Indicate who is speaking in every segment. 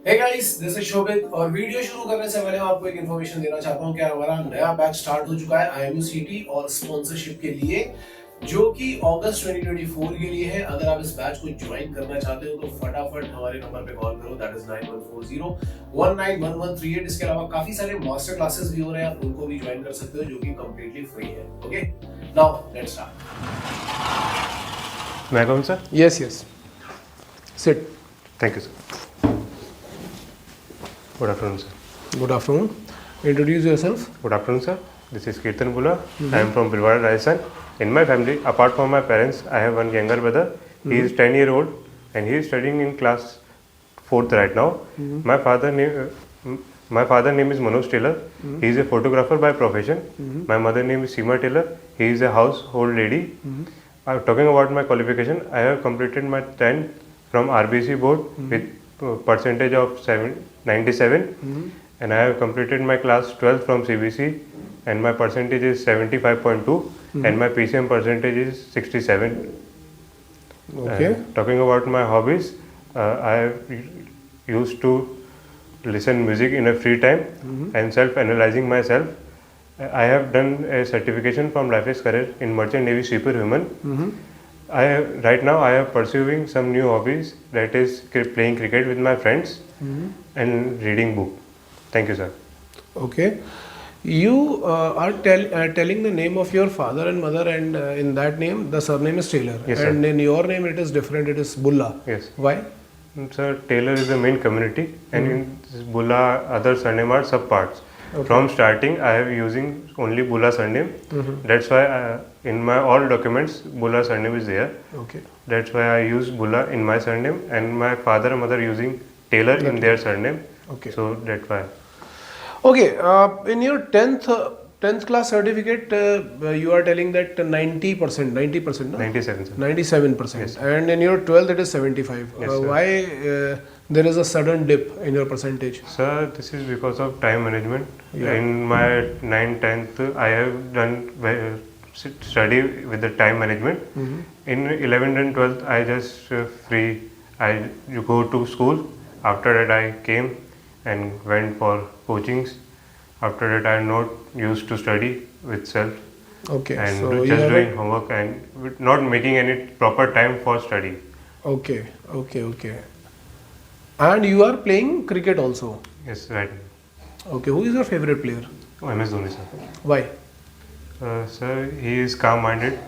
Speaker 1: Hey guys, this is शोभित और video शुरू करने से पहले मैं आपको एक इन्फॉर्मेशन देना चाहता हूं कि हमारा नया बैच स्टार्ट हो चुका है IMUCT और स्पॉन्सरशिप के लिए, जो कि अगस्त 2024 के लिए है। अगर आप इस बैच को ज्वाइन करना चाहते हो तो फटाफट हमारे नंबर पे कॉल करो, दैट इज 9140191138। इसके अलावा काफी सारे मास्टर क्लासेस भी हो रहे हैं, आप उनको भी ज्वाइन कर सकते हो जो कि कंप्लीटली फ्री है। Okay, now let's start.
Speaker 2: May I come, sir?
Speaker 3: Yes, yes. Sit.
Speaker 2: Thank you, sir. Good afternoon, sir.
Speaker 3: Good afternoon. Introduce yourself.
Speaker 2: Good afternoon, sir. This is Kirtan Bula. I am from Bhilwara, Rajasthan. In my family, apart from my parents, I have one younger brother. He is 10-year-old and he is studying in class 4th right now. My father name is Manoj Taylor. He is a photographer by profession. My mother name is Seema Taylor. He is a household lady. Talking about my qualification, I have completed my 10th from RBC board with percentage of 97, and I have completed my class 12th from CBC and my percentage is 75.2 and my PCM percentage is 67.
Speaker 3: Okay.
Speaker 2: Talking about my hobbies, I used to listen music in a free time and self-analyzing myself. I have done a certification from Life's Career in Merchant Navy Superhuman. Right now I am pursuing some new hobbies, that is playing cricket with my friends and reading book. Thank you, sir.
Speaker 3: Okay. You are telling the name of your father and mother, and in that name, the surname is Taylor.
Speaker 2: Yes, sir.
Speaker 3: And in your name, it is different. It is Bulla.
Speaker 2: Yes.
Speaker 3: Why?
Speaker 2: Sir, Taylor is the main community and in this Bulla other surname are sub parts.
Speaker 3: Okay.
Speaker 2: From starting I have using only Bulla surname. That's why in my all documents Bulla surname is there.
Speaker 3: Okay.
Speaker 2: That's why I use Bulla in my surname and my father and mother using Taylor in their surname.
Speaker 3: Okay.
Speaker 2: So that's why.
Speaker 3: Okay. In your 10th class certificate, you are telling that 90%, 90%, no?
Speaker 2: 97, sir.
Speaker 3: 97%.
Speaker 2: Yes, sir.
Speaker 3: And in your 12th, it is 75.
Speaker 2: Yes, sir.
Speaker 3: Why there is a sudden dip in your percentage?
Speaker 2: Sir, this is because of time management.
Speaker 3: Yeah.
Speaker 2: In my 9th, 10th, I have done study with the time management. In 11th and 12th, I just free. I go to school. After that, I came and went for coachings. After that, I am not used to study with self
Speaker 3: Okay.
Speaker 2: and
Speaker 3: So you
Speaker 2: just
Speaker 3: have
Speaker 2: doing homework and not making any proper time for study.
Speaker 3: Okay, okay, okay. And you are playing cricket also.
Speaker 2: Yes, right.
Speaker 3: Okay, who is your favorite player?
Speaker 2: MS Dhoni, sir.
Speaker 3: Why?
Speaker 2: Sir, he is calm-minded.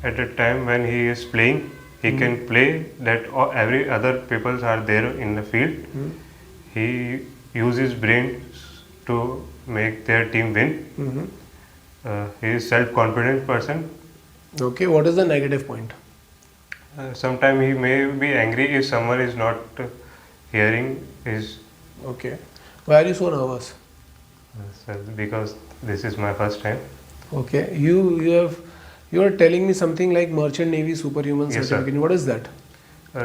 Speaker 2: At a time when he is playing, he can play that every other people are there in the field. He uses brain to make their team win. He is self-confident person.
Speaker 3: Okay, what is the negative point?
Speaker 2: Sometimes he may be angry if someone is not hearing his.
Speaker 3: Okay. Why are you so nervous?
Speaker 2: Sir, because this is my first time.
Speaker 3: Okay, you are telling me something like Merchant Navy Superhuman
Speaker 2: Yes, sir.
Speaker 3: certificate. What is that?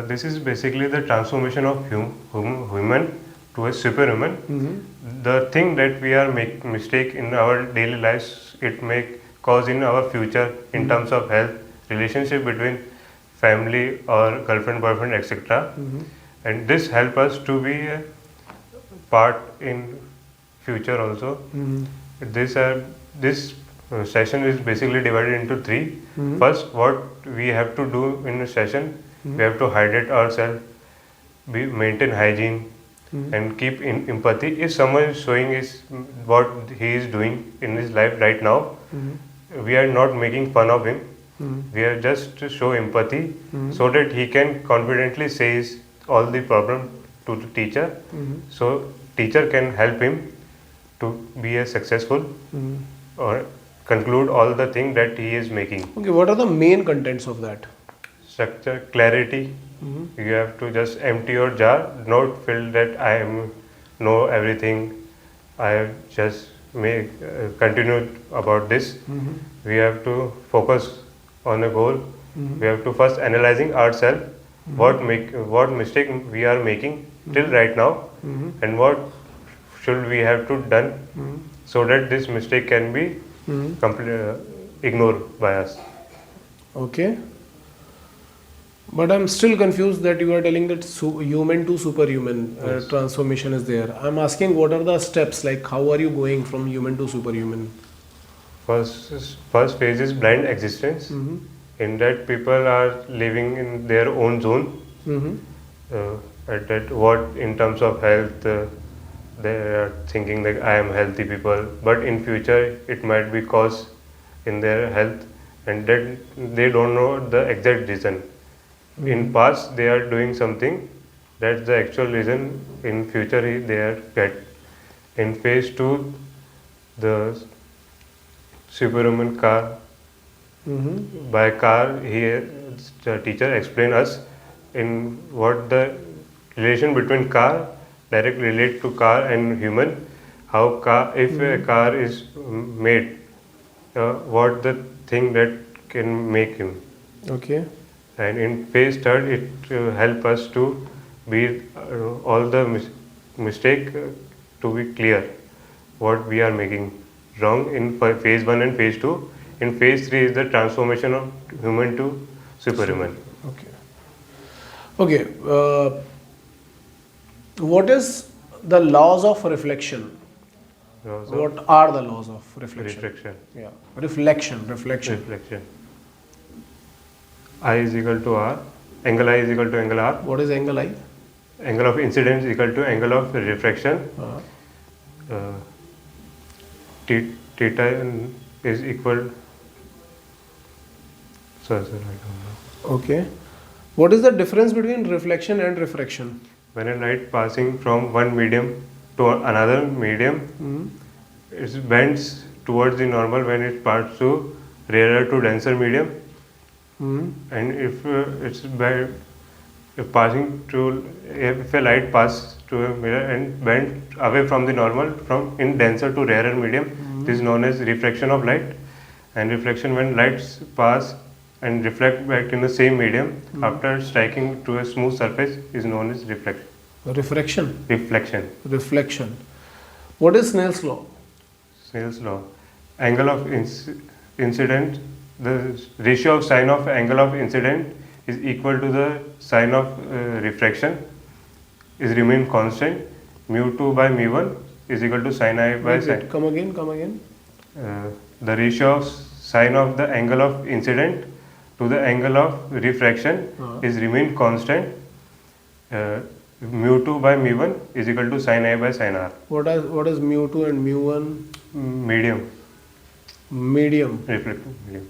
Speaker 2: This is basically the transformation of human to a superhuman. The thing that we are make mistake in our daily lives, it may cause in our future in terms of health, relationship between family or girlfriend, boyfriend, etc. And this help us to be a part in future also. This session is basically divided into 3. First, what we have to do in a session, we have to hydrate ourselves, maintain hygiene, and keep empathy. If someone is showing what he is doing in his life right now, we are not making fun of him. We are just to show empathy so that he can confidently say all the problem to the teacher. So teacher can help him to be a successful or conclude all the thing that he is making.
Speaker 3: Okay, what are the main contents of that?
Speaker 2: Structure, clarity. You have to just empty your jar, not feel that I know everything. I just may continue about this. We have to focus on a goal. We have to first analyzing ourselves, what mistake we are making till right now, and what should we have to done so that this mistake can be ignored by us.
Speaker 3: Okay. But I'm still confused that you are telling that human to superhuman
Speaker 2: Yes.
Speaker 3: transformation is there. I'm asking what are the steps, like how are you going from human to superhuman?
Speaker 2: First phase is blind existence.
Speaker 3: Mm-hmm.
Speaker 2: In that, people are living in their own zone.
Speaker 3: Mm-hmm.
Speaker 2: At that, what in terms of health, they are thinking like I am healthy people, but in future it might be cause in their health, and that they don't know the exact reason. In past they are doing something, that's the actual reason. In future they are get. In phase 2, the superhuman car.
Speaker 3: Mm-hmm.
Speaker 2: By car, the teacher explain us in what the relation between car directly relate to car and human. How car, if a car is made, what the thing that can make him.
Speaker 3: Okay.
Speaker 2: And in phase 3, it help us to be all the mistake to be clear what we are making wrong in phase 1 and phase 2. In phase 3 is the transformation of human to superhuman.
Speaker 3: Okay. Okay. What is the laws of reflection?
Speaker 2: Also,
Speaker 3: What are the laws of reflection?
Speaker 2: reflection.
Speaker 3: Yeah. Reflection. Reflection.
Speaker 2: Reflection. I is equal to R. Angle I is equal to angle R.
Speaker 3: What is angle I?
Speaker 2: Angle of incidence is equal to angle of refraction.
Speaker 3: Uh,
Speaker 2: Theta is equal. Sorry, I don't know.
Speaker 3: okay. What is the difference between reflection and refraction?
Speaker 2: When a light passing from one medium to another medium, it bends towards the normal when it passes to rarer to denser medium. And if if a light passes to a mirror and bend away from the normal from in denser to rarer medium, this is known as refraction of light. And reflection, when lights pass and reflect back in the same medium after striking to a smooth surface, is known as reflection.
Speaker 3: Reflection.
Speaker 2: Reflection.
Speaker 3: What is Snell's law?
Speaker 2: Snell's law. Angle of incident, the ratio of sine of angle of incident is equal to the sine of refraction, is remain constant. Mu2 by mu1 is equal to sine I by
Speaker 3: Wait,
Speaker 2: sine.
Speaker 3: come again.
Speaker 2: The ratio of sine of the angle of incident to the angle of refraction is remain constant. Mu2 by mu1 is equal to sine I by sine R.
Speaker 3: What is mu2 and mu1?
Speaker 2: Medium. Reflective medium.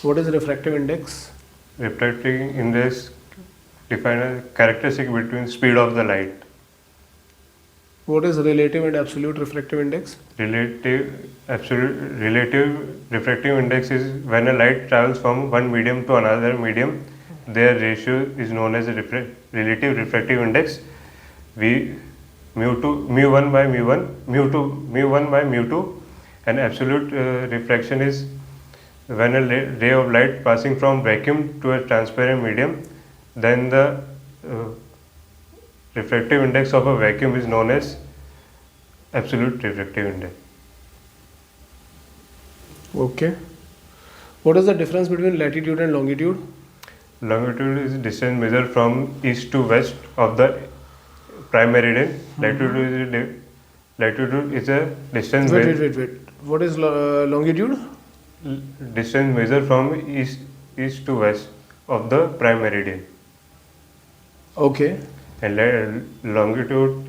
Speaker 3: What is refractive index?
Speaker 2: Refractive index define a characteristic between speed of the light.
Speaker 3: What is relative and absolute refractive index?
Speaker 2: Relative refractive index is when a light travels from one medium to another medium, their ratio is known as a relative refractive index. Mu1 by mu2, and absolute refraction is when a ray of light passing from vacuum to a transparent medium, then the refractive index of a vacuum is known as absolute refractive index.
Speaker 3: Okay. What is the difference between latitude and longitude?
Speaker 2: Longitude is distance measured from east to west of the prime meridian. Latitude is a distance.
Speaker 3: Wait. What is longitude?
Speaker 2: Distance measured from east to west of the prime meridian.
Speaker 3: Okay.
Speaker 2: And latitude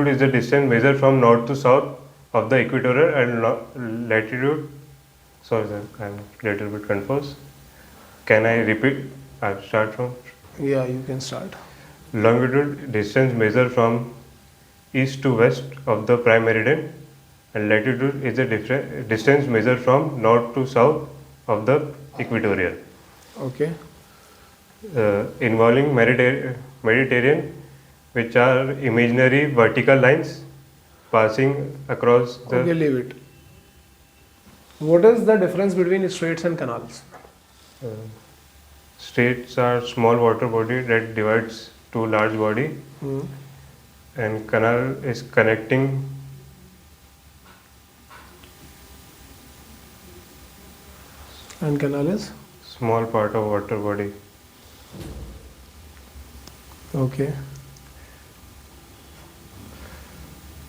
Speaker 2: is the distance measured from north to south of the equatorial, and latitude. Sorry, sir, I'm a little bit confused. Can I repeat? I'll start from.
Speaker 3: Yeah, you can start.
Speaker 2: Longitude, distance measured from east to west of the prime meridian, and latitude is the distance measured from north to south of the equatorial.
Speaker 3: Okay.
Speaker 2: Involving Mediterranean, which are imaginary vertical lines passing across the.
Speaker 3: Okay, leave it. What is the difference between straits and canals?
Speaker 2: Straits are small water body that divides to large body, and canal is connecting.
Speaker 3: And canal is?
Speaker 2: small part of water body.
Speaker 3: Okay.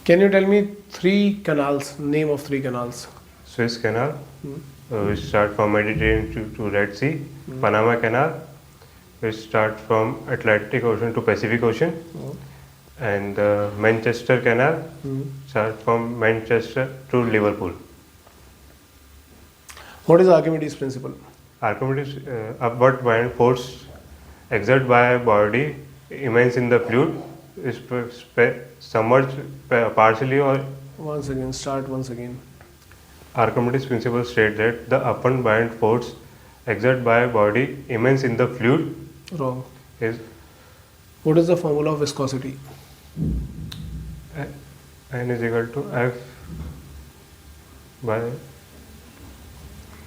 Speaker 3: Can you tell me 3 canals, name of 3 canals?
Speaker 2: Suez Canal, which start from Mediterranean to Red Sea. Panama Canal, which start from Atlantic Ocean to Pacific Ocean. And the Manchester Canal start from Manchester to Liverpool.
Speaker 3: What is Archimedes principle?
Speaker 2: Archimedes upward buoyant force exerted by a body immense in the fluid is submerged partially or.
Speaker 3: Once again, start once again.
Speaker 2: Archimedes principle states that the upward buoyant force exerted by a body immense in the fluid
Speaker 3: Wrong.
Speaker 2: is.
Speaker 3: What is the formula of viscosity?
Speaker 2: N is equal to F by.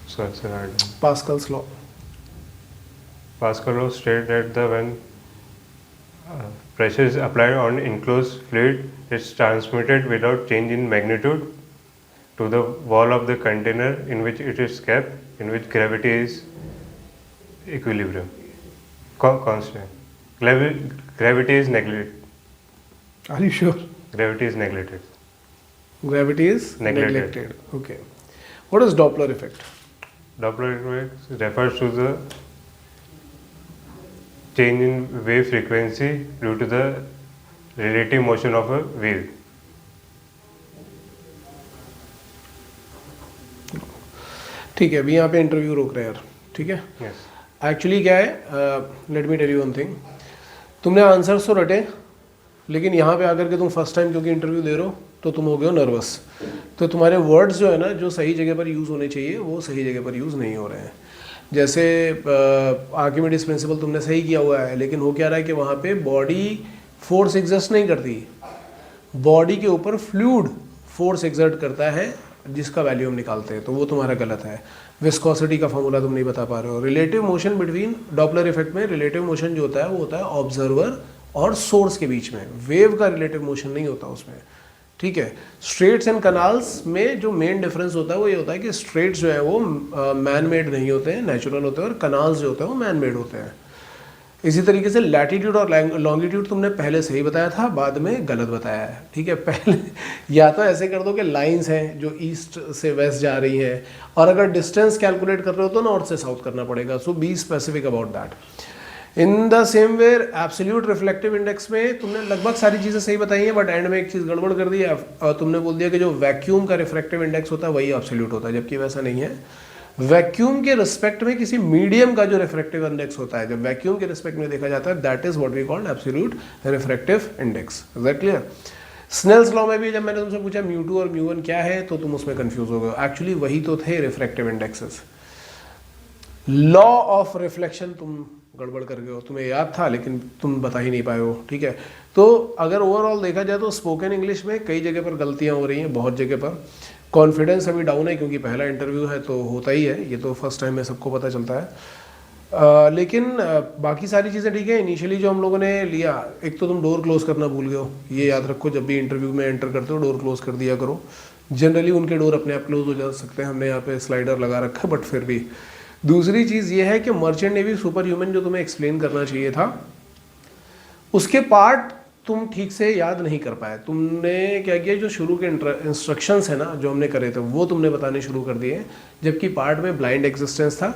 Speaker 2: Sorry, sir, I don't.
Speaker 3: Pascal's law.
Speaker 2: Pascal law states that when pressure is applied on enclosed fluid, it's transmitted without change in magnitude to the wall of the container in which it is kept, in which gravity is equilibrium, constant. Gravity is neglected.
Speaker 3: Are you sure?
Speaker 2: Gravity is neglected.
Speaker 3: Gravity is
Speaker 2: Neglected.
Speaker 3: Okay. What is Doppler effect?
Speaker 2: Doppler effect refers to the change in wave frequency due to the relative motion of a wave.
Speaker 3: ठीक है, अभी यहाँ पे interview रोक रहे हैं यार, ठीक है?
Speaker 2: Yes.
Speaker 3: एक्चुअली क्या है, let me tell you one thing. तुमने आंसर्स तो रटे, लेकिन यहाँ पे आकर के तुम फर्स्ट टाइम क्योंकि इंटरव्यू दे रहे हो तो तुम हो गए हो नर्वस. तो तुम्हारे वर्ड्स जो है ना, जो सही जगह पर यूज़ होने चाहिए वो सही जगह पर यूज़ नहीं हो रहे हैं. जैसे आर्किमिडीज प्रिंसिपल तुमने सही किया हुआ है, लेकिन हो क्या रहा है कि वहाँ पे बॉडी फोर्स एग्जर्ट नहीं करती, बॉडी के ऊपर फ्लूइड फोर्स एग्जर्ट करता है जिसका वैल्यू हम निकालते हैं, तो वो तुम्हारा गलत है. विस्कोसिटी का फॉर्मूला तुम नहीं बता पा रहे हो. Relative motion between Doppler effect में रिलेटिव मोशन जो होता है वो होता है ऑब्जर्वर और सोर्स के बीच में, वेव का रिलेटिव मोशन नहीं होता उसमें, ठीक है. स्ट्रेट्स एंड कनाल्स में जो मेन डिफरेंस होता है वो ये होता है कि स्ट्रेट्स जो है वो मैन मेड नहीं होते हैं, नेचुरल होते हैं, और कनाल्स जो होते हैं वो मैन मेड होते हैं. इसी तरीके से लैटिट्यूड और लॉन्गिट्यूड तुमने पहले सही बताया था, बाद में गलत बताया है, ठीक है. पहले या तो ऐसे कर दो कि लाइंस हैं जो ईस्ट से वेस्ट जा रही हैं, और अगर डिस्टेंस कैलकुलेट कर रहे हो तो नॉर्थ से साउथ करना पड़ेगा. So be specific about that. In the same way absolute reflective index में तुमने लगभग सारी चीज़ें सही बताई हैं, बट एंड में एक चीज़ गड़बड़ कर दी है. तुमने बोल दिया कि जो वैक्यूम का रिफ्रैक्टिव इंडेक्स होता है वही एब्सोल्यूट होता है, जबकि वैसा नहीं है. वैक्यूम के रिस्पेक्ट में किसी मीडियम का जो रिफ्रैक्टिव इंडेक्स होता है, जब वैक्यूम के रिस्पेक्ट में देखा जाता है, that is what we called absolute refractive index. Is that clear? Snell's law में भी जब मैंने तुमसे पूछा म्यू2 और म्यू1 क्या है, तो तुम उसमें कंफ्यूज हो गए. एक्चुअली वही तो थे refractive indexes. Law of reflection तुम गड़बड़ कर गए हो, तुम्हें याद था लेकिन तुम बता ही नहीं पाए हो, ठीक है. तो अगर ओवरऑल देखा जाए तो स्पोकन इंग्लिश में कई जगह पर गलतियां हो रही हैं, बहुत जगह पर. कॉन्फिडेंस अभी डाउन है क्योंकि पहला इंटरव्यू है, तो होता ही है, ये तो फर्स्ट टाइम में सबको पता चलता है. लेकिन बाकी सारी चीज़ें ठीक है. इनिशियली जो हम लोगों ने लिया, एक तो तुम डोर क्लोज करना भूल गए हो, ये याद रखो. जब भी इंटरव्यू में एंटर करते हो डोर क्लोज कर दिया करो. जनरली उनके डोर अपने आप क्लोज हो जा सकते हैं, हमने यहाँ पे स्लाइडर लगा रखा है, बट फिर भी. दूसरी चीज़ ये है कि मर्चेंट नेवी सुपर ह्यूमन जो तुम्हें एक्सप्लेन करना चाहिए था, उसके पार्ट तुम ठीक से याद नहीं कर पाए. तुमने क्या किया, जो शुरू के इंस्ट्रक्शंस है ना जो हमने करे थे वो तुमने बताने शुरू कर दिए, जबकि पार्ट में ब्लाइंड एग्जिस्टेंस था.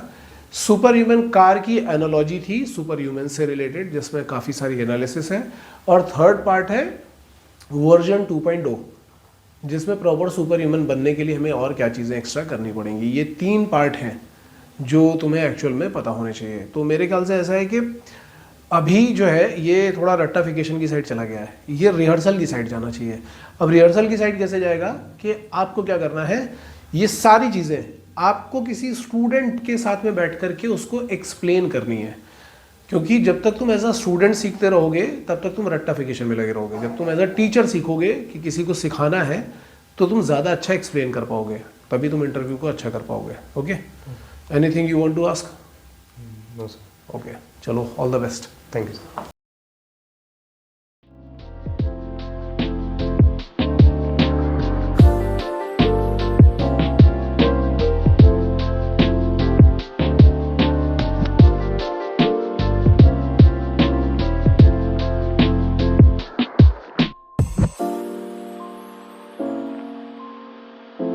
Speaker 3: सुपर ह्यूमन कार की एनालॉजी थी सुपर ह्यूमन से रिलेटेड, जिसमें काफ़ी सारी एनालिसिस है. और थर्ड पार्ट है वर्जन 2.0, जिसमें प्रॉपर सुपर ह्यूमन बनने के लिए हमें और क्या चीज़ें एक्स्ट्रा करनी पड़ेंगी. ये 3 पार्ट हैं जो तुम्हें एक्चुअल में पता होने चाहिए. तो मेरे ख्याल से ऐसा है कि अभी जो है ये थोड़ा रट्टाफिकेशन की साइड चला गया है, ये रिहर्सल की साइड जाना चाहिए. अब रिहर्सल की साइड कैसे जाएगा कि आपको क्या करना है, ये सारी चीज़ें आपको किसी स्टूडेंट के साथ में बैठ करके उसको एक्सप्लेन करनी है. क्योंकि जब तक तुम एज अ स्टूडेंट सीखते रहोगे तब तक तुम रट्टाफिकेशन में लगे रहोगे. जब तुम एज अ टीचर सीखोगे कि किसी को सिखाना है तो तुम ज़्यादा अच्छा एक्सप्लेन कर पाओगे, तभी तुम इंटरव्यू को अच्छा कर पाओगे. Okay, anything you want to ask?
Speaker 2: No, sir.
Speaker 3: Okay, चलो, all the best.
Speaker 2: Thank you, sir.